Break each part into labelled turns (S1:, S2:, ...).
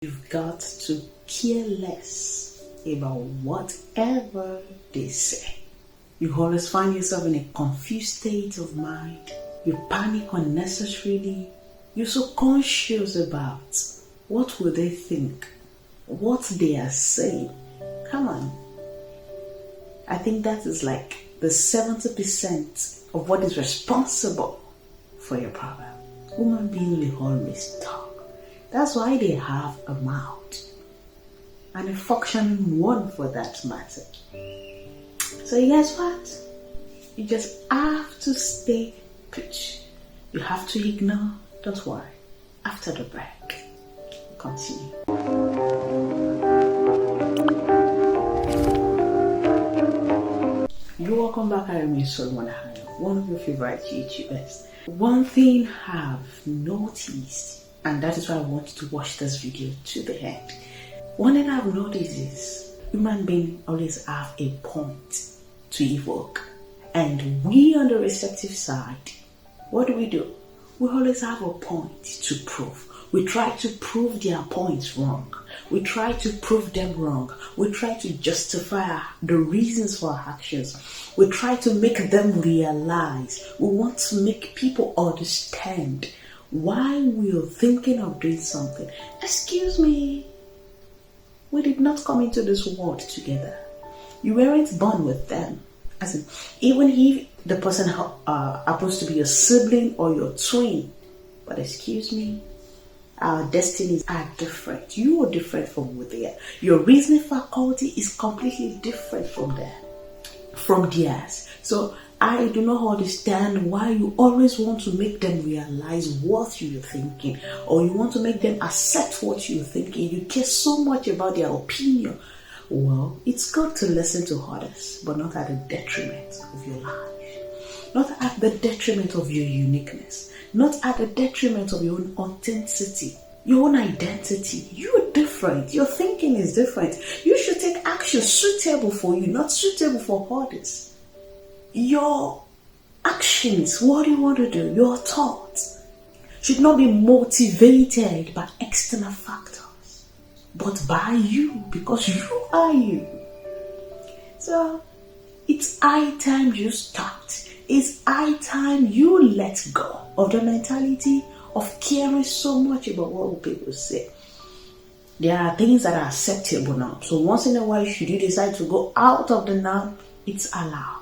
S1: You've got to care less about whatever they say. You always find yourself in a confused state of mind. You panic unnecessarily. You're so conscious about what will they think, what they are saying. Come on. I think that is like the 70% of what is responsible for your problem. Human beings will always talk. That's why they have a mouth, and a functioning one for that matter. So guess what? You just have to stay put. You have to ignore. Don't worry. After the break, we'll continue. You're welcome back. I am your Solomon, one of your favorite YouTubers. One thing I've noticed, and that is why I want you to watch this video to the end. One thing I've noticed is human beings always have a point to evoke. And we on the receptive side, what do? We always have a point to prove. We try to prove their points wrong. We try to prove them wrong. We try to justify the reasons for our actions. We try to make them realize. We want to make people understand why we are thinking of doing something. Excuse me. We did not come into this world together. You weren't born with them. As in, even if the person happens to be your sibling or your twin, but excuse me, our destinies are different. You are different from who they are. Your reasoning faculty is completely different from theirs. So I do not understand why you always want to make them realize what you're thinking, or you want to make them accept what you're thinking. You care so much about their opinion. Well, it's good to listen to others, but not at the detriment of your life. Not at the detriment of your uniqueness. Not at the detriment of your own authenticity, your own identity. You're different. Your thinking is different. You should take action suitable for you, not suitable for others. Your actions, what you want to do, your thoughts, should not be motivated by external factors, but by you, because you are you. So it's high time you start. It's high time you let go of the mentality of caring so much about what people say. There are things that are acceptable now. So once in a while, should you decide to go out of the norm, it's allowed.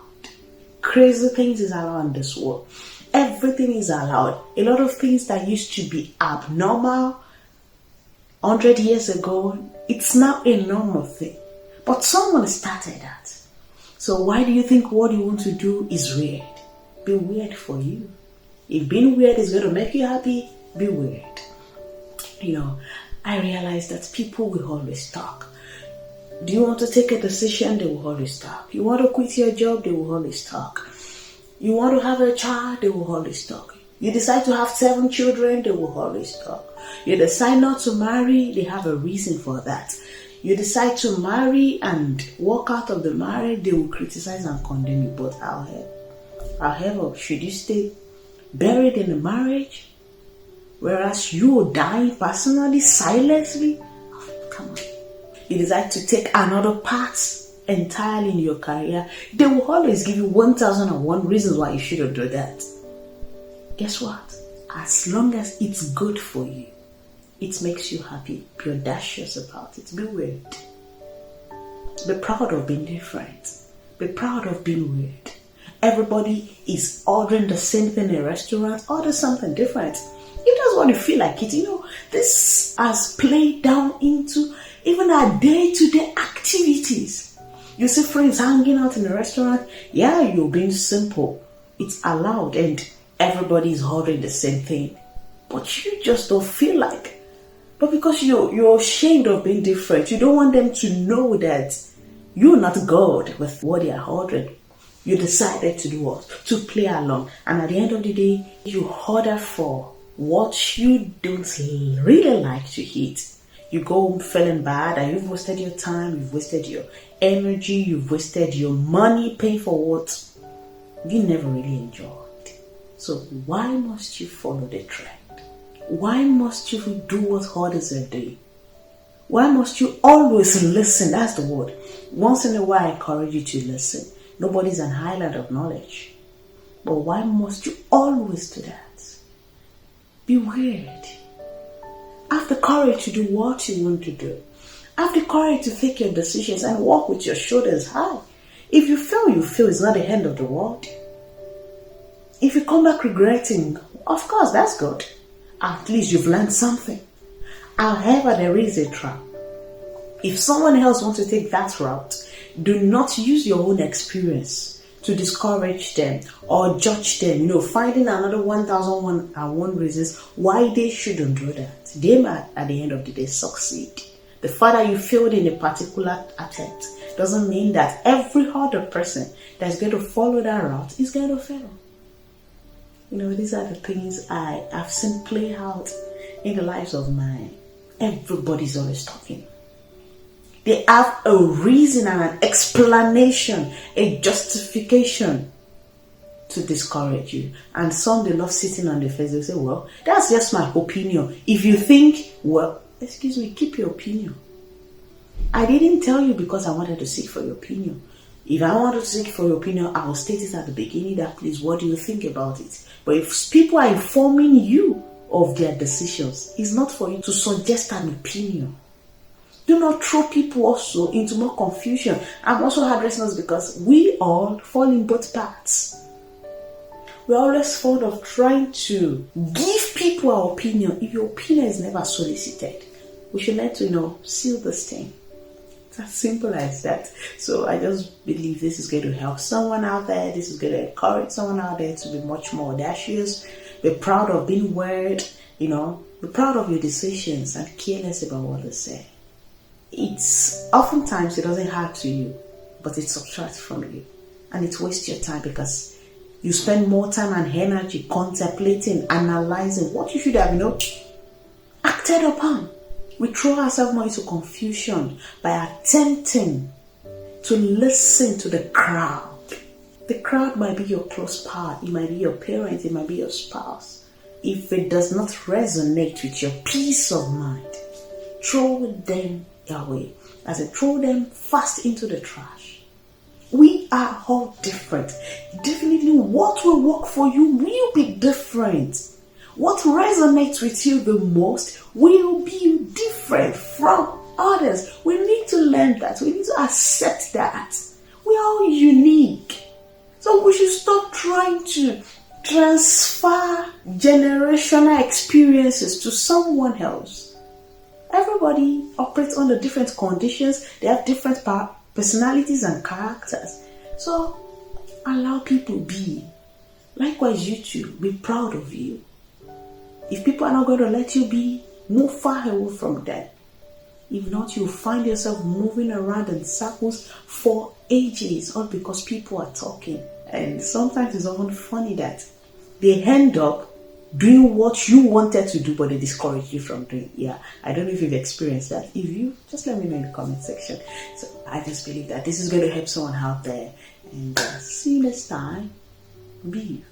S1: Crazy things is allowed in this world. Everything is allowed. A lot of things that used to be abnormal 100 years ago, it's now a normal thing. But someone started that. So why do you think what you want to do is weird? Be weird for you. If being weird is going to make you happy, be weird. I realize that people will always talk. Do you want to take a decision? They will always talk. You want to quit your job? They will always talk. You want to have a child? They will always talk. You decide to have 7 children? They will always talk. You decide not to marry? They have a reason for that. You decide to marry and walk out of the marriage? They will criticize and condemn you. But however, should you stay buried in a marriage, whereas you are dying personally, silently? Come on. You decide to take another path entirely in your career, they will always give you 1001 reasons why you shouldn't do that. Guess what? As long as it's good for you, it makes you happy, be audacious about it. Be weird. Be proud of being different. Be proud of being weird. Everybody is ordering the same thing in a restaurant. Order something different. You just want to feel like it. This has played down into even our day-to-day activities. You see friends hanging out in a restaurant. Yeah, you're being simple. It's allowed and everybody is ordering the same thing. But you just don't feel like. But because you're ashamed of being different, you don't want them to know that you're not God with what they are ordering. You decided to do what? To play along. And at the end of the day, you order for what you don't really like to eat. You go home feeling bad and you've wasted your time, you've wasted your energy, you've wasted your money paying for what you never really enjoyed. So why must you follow the trend? Why must you do what others are doing? Why must you always listen? That's the word. Once in a while, I encourage you to listen. Nobody's an island of knowledge. But why must you always do that? Be weird. Have the courage to do what you want to do. Have the courage to take your decisions and walk with your shoulders high. If you fail, you fail. It's not the end of the world. If you come back regretting, of course, that's good. At least you've learned something. However, there is a trap. If someone else wants to take that route, do not use your own experience to discourage them or judge them, finding another 1,001 reasons why they shouldn't do that. They might, at the end of the day, succeed. The fact that you failed in a particular attempt doesn't mean that every other person that's going to follow that route is going to fail. These are the things I have seen play out in the lives of mine. Everybody's always talking. They have a reason and an explanation, a justification to discourage you. And some, they love sitting on the fence. They say, well, that's just my opinion. If you think, well, excuse me, keep your opinion. I didn't tell you because I wanted to seek for your opinion. If I wanted to seek for your opinion, I will state it at the beginning that, please, what do you think about it? But if people are informing you of their decisions, it's not for you to suggest an opinion. Do not throw people also into more confusion. I'm also addressing us because we all fall in both parts. We're always fond of trying to give people our opinion. If your opinion is never solicited, we should learn to, seal this thing. It's as simple as that. So I just believe this is going to help someone out there. This is going to encourage someone out there to be much more audacious. Be proud of being weird, be proud of your decisions and careless about what they say. It's oftentimes it doesn't hurt to you, but it subtracts from you. And it wastes your time because you spend more time and energy contemplating, analyzing what you should have, acted upon. We throw ourselves more into confusion by attempting to listen to the crowd. The crowd might be your close part, it might be your parents, it might be your spouse. If it does not resonate with your peace of mind, throw them away. As I throw them fast into the trash. We are all different. Definitely what will work for you will be different. What resonates with you the most will be different from others. We need to learn that. We need to accept that. We are all unique. So we should stop trying to transfer generational experiences to someone else. Everybody operates under different conditions. They have different personalities and characters. So allow people be. Likewise, you too, be proud of you. If people are not going to let you be, move far away from them. If not, you'll find yourself moving around in circles for ages, all because people are talking. And sometimes it's often funny that they end up doing what you wanted to do, but they discourage you from doing. Yeah, I don't know if you've experienced that. If you, just let me know in the comment section. So I just believe that this is going to help someone out there. And see you next time. Be you.